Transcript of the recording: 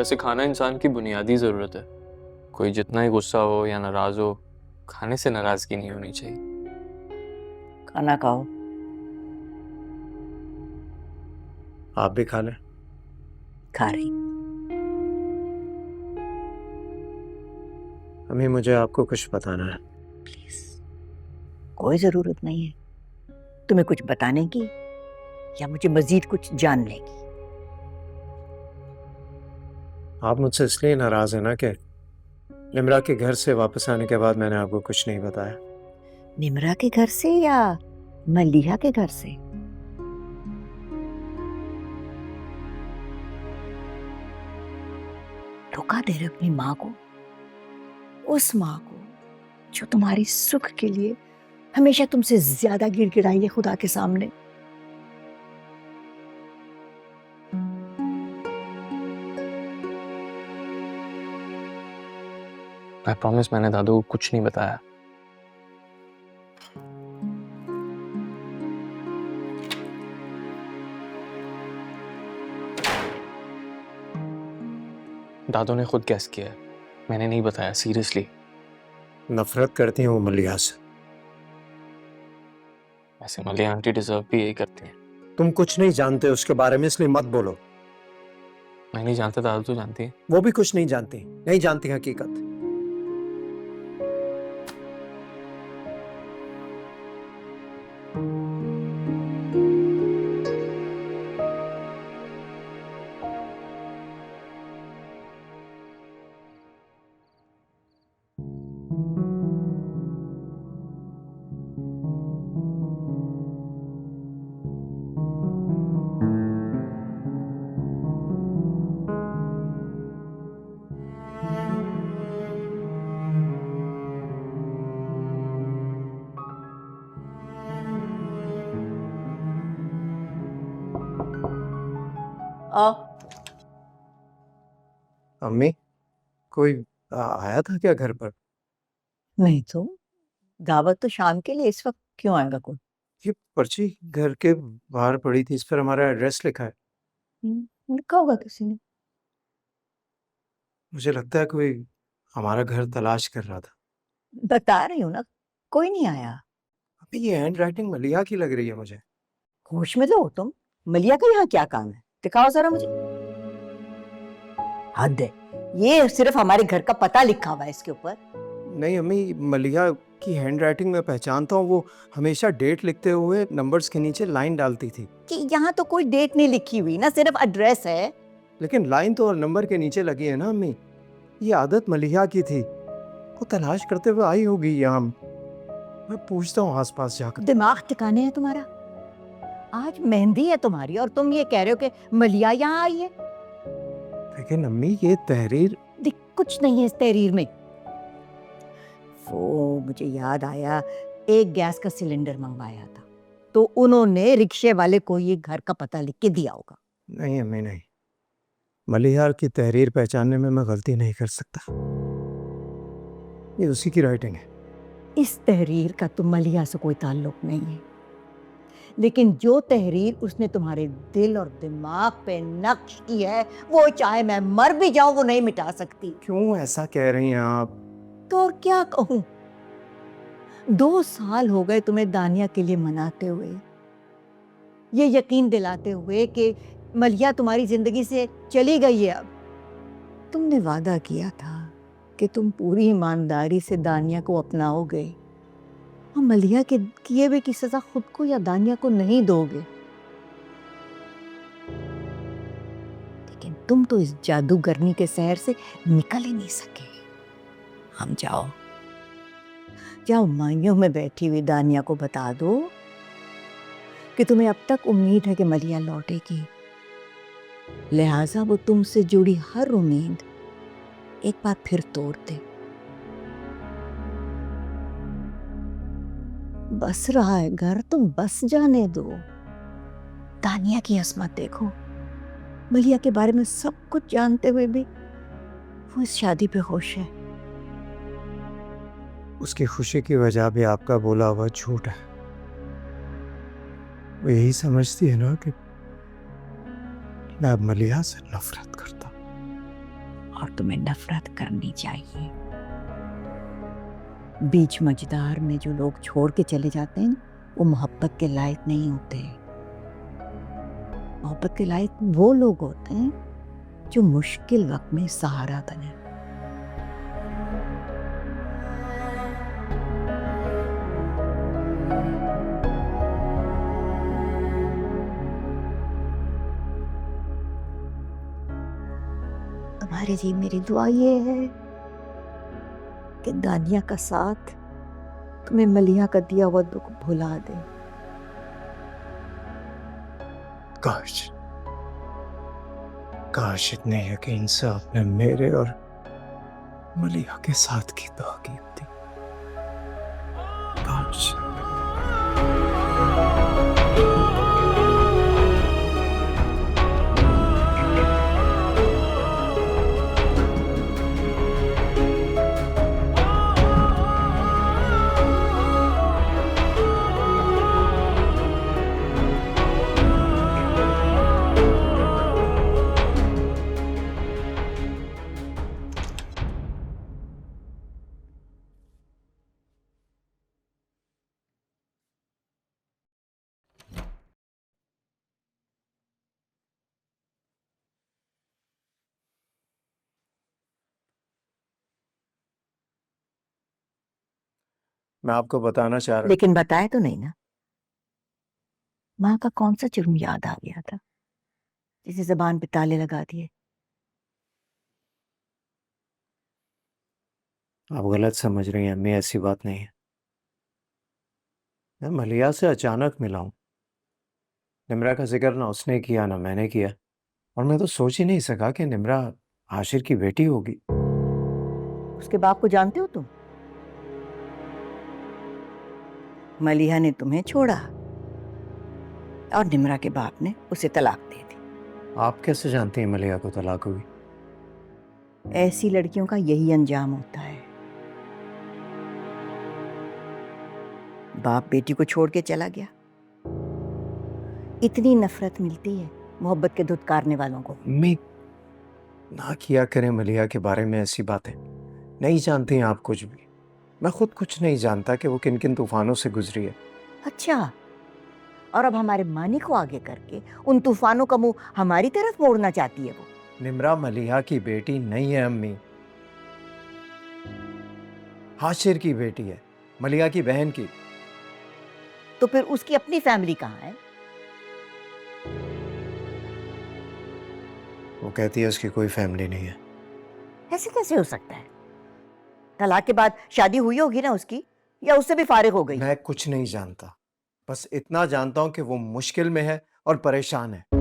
वैसे खाना इंसान की बुनियादी ज़रूरत है। कोई जितना ही गुस्सा हो या नाराज़ हो, खाने से नाराज़गी नहीं होनी चाहिए। खाना खाओ। आप भी खा लें। खा रही। अम्मी मुझे आपको कुछ बताना है। प्लीज। कोई जरूरत नहीं है तुम्हें कुछ बताने की या मुझे मजीद कुछ जानने की। आप मुझसे इसलिए नाराज हैं ना कि निम्रा के घर से वापस आने के बाद मैंने आपको कुछ नहीं बताया। निम्रा के घर से या मलिहा के घर से? धोखा दे रहे अपनी माँ को, उस माँ को जो तुम्हारी सुख के लिए हमेशा तुमसे ज्यादा गिड़गिड़ाई है खुदा के सामने। आई प्रॉमिस मैंने दादू को कुछ नहीं बताया। दादू ने खुद गैस किया है, मैंने नहीं बताया। सीरियसली नफरत करती हैं वो मलिहा से। वैसे मलिया आंटी डिजर्व भी यही करती हैं। तुम कुछ नहीं जानते उसके बारे में, इसलिए मत बोलो। मैं नहीं जानता, दादू तो जानती है। वो भी कुछ नहीं जानती, नहीं जानती हकीकत। आओ। अम्मी कोई आया था क्या घर पर? नहीं तो दावत तो शाम के लिए, इस वक्त क्यों आएगा कोई? ये पर्ची घर के बाहर पड़ी थी, इस पर हमारा एड्रेस लिखा है। लिखा होगा किसी ने। मुझे लगता है कोई हमारा घर तलाश कर रहा था। बता रही हूँ ना, कोई नहीं आया। अभी ये हैंड राइटिंग मलिहा की लग रही है मुझे। होश में तो हो तुम। मलिया का यहाँ क्या काम है? दिखाओ जरा मुझे। हद है, ये सिर्फ हमारे घर का पता लिखा हुआ है इसके ऊपर। नहीं अम्मी, मलिहा की हैंड राइटिंग में पहचानता हूँ। वो हमेशा डेट लिखते हुए नंबर्स के नीचे लाइन डालती थी। कि यहाँ तो कोई डेट नहीं लिखी हुई ना, सिर्फ एड्रेस है। लेकिन लाइन तो और नंबर के नीचे लगी है ना अम्मी। ये आदत मलिहा की थी, वो तलाश करते हुए आई होगी यहाँ। मैं पूछता हूँ आसपास जाकर। दिमाग ठिकाने है तुम्हारा? आज मेहंदी है तुम्हारी और तुम ये कह रहे हो कि मलिया यहाँ आई है। लेकिन अम्मी ये तहरीर। देख, कुछ नहीं है इस तहरीर में। वो मुझे याद आया, एक गैस का सिलेंडर मंगवाया था तो उन्होंने रिक्शे वाले को ये घर का पता लिख के दिया होगा। नहीं अम्मी नहीं, मलिहा की तहरीर पहचानने में मैं गलती नहीं कर सकता। ये उसी की राइटिंग है। इस तहरीर का तो मलिया से कोई ताल्लुक नहीं है, लेकिन जो तहरीर उसने तुम्हारे दिल और दिमाग पे नक्श की है, वो चाहे मैं मर भी जाऊं वो नहीं मिटा सकती। क्यों ऐसा कह रही हैं आप? तो और क्या कहूं? 2 साल हो गए तुम्हें दानिया के लिए मनाते हुए, ये यकीन दिलाते हुए कि मलिया तुम्हारी जिंदगी से चली गई है। अब तुमने वादा किया था कि तुम पूरी ईमानदारी से दानिया को अपनाओगे और मलिया के किए हुए की सजा खुद को या दानिया को नहीं दोगे। लेकिन तुम तो इस जादूगरनी के शहर से निकल ही नहीं सके। हम जाओ जाओ, माइयों में बैठी हुई दानिया को बता दो कि तुम्हें अब तक उम्मीद है कि मलिया लौटेगी, लिहाजा वो तुमसे जुड़ी हर उम्मीद एक बार फिर तोड़ दे। बस रहा है घर, तुम बस जाने दो। दानिया की असमत देखो, मलिया के बारे में सब कुछ जानते हुए भी वो इस शादी पे खुश है। उसकी खुशी की वजह भी आपका बोला हुआ झूठ है। वो यही समझती है ना कि मैं अब मलिहा से नफरत करता हूं। और तुम्हें नफरत करनी चाहिए। बीच मझधार में जो लोग छोड़ के चले जाते हैं वो मोहब्बत के लायक नहीं होते। मोहब्बत के लायक वो लोग होते हैं जो मुश्किल वक्त में सहारा बने। तुम्हारे जी मेरी दुआ ये है कि दानिया का साथ तुम्हें मलिया का दिया हुआ दुख भुला दे। काश काश इतने यकीन से आपने मेरे और मलिया के साथ की दुआ की होती। काश। मैं आपको बताना चाह रहा लेकिन बताए तो नहीं ना। माँ का कौन सा जुर्म याद आ गया था जिसे जबान पे ताले लगा दिए? आप गलत समझ रही हैं अम्मी, ऐसी बात नहीं है। मैं मलिया से अचानक मिला हूँ। निम्रा का जिक्र ना उसने किया ना मैंने किया, और मैं तो सोच ही नहीं सका कि निम्रा आशिर की बेटी होगी। उसके बाप को जानते हो तुम? मलिहा ने तुम्हें छोड़ा और निम्रा के बाप ने उसे तलाक दे दी। आप कैसे जानती हैं मलिया को तलाक हुई? ऐसी लड़कियों का यही अंजाम होता है। बाप बेटी को छोड़ के चला गया। इतनी नफरत मिलती है मोहब्बत के धुतकारने वालों को। अम्मी ना किया करें मलिया के बारे में ऐसी बातें। नहीं जानती हैं आप कुछ भी। मैं खुद कुछ नहीं जानता कि वो किन किन तूफानों से गुजरी है। अच्छा, और अब हमारे मानी को आगे करके उन तूफानों का मुंह हमारी तरफ मोड़ना चाहती है वो। निम्रा मलिहा की बेटी नहीं है अम्मी, हाशिर की बेटी है, मलिहा की बहन की। तो फिर उसकी अपनी फैमिली कहाँ है? वो कहती है उसकी कोई फैमिली नहीं है। ऐसे कैसे हो सकता है? तलाक के बाद शादी हुई होगी ना उसकी, या उससे भी फारिग हो गई? मैं कुछ नहीं जानता, बस इतना जानता हूं कि वो मुश्किल में है और परेशान है।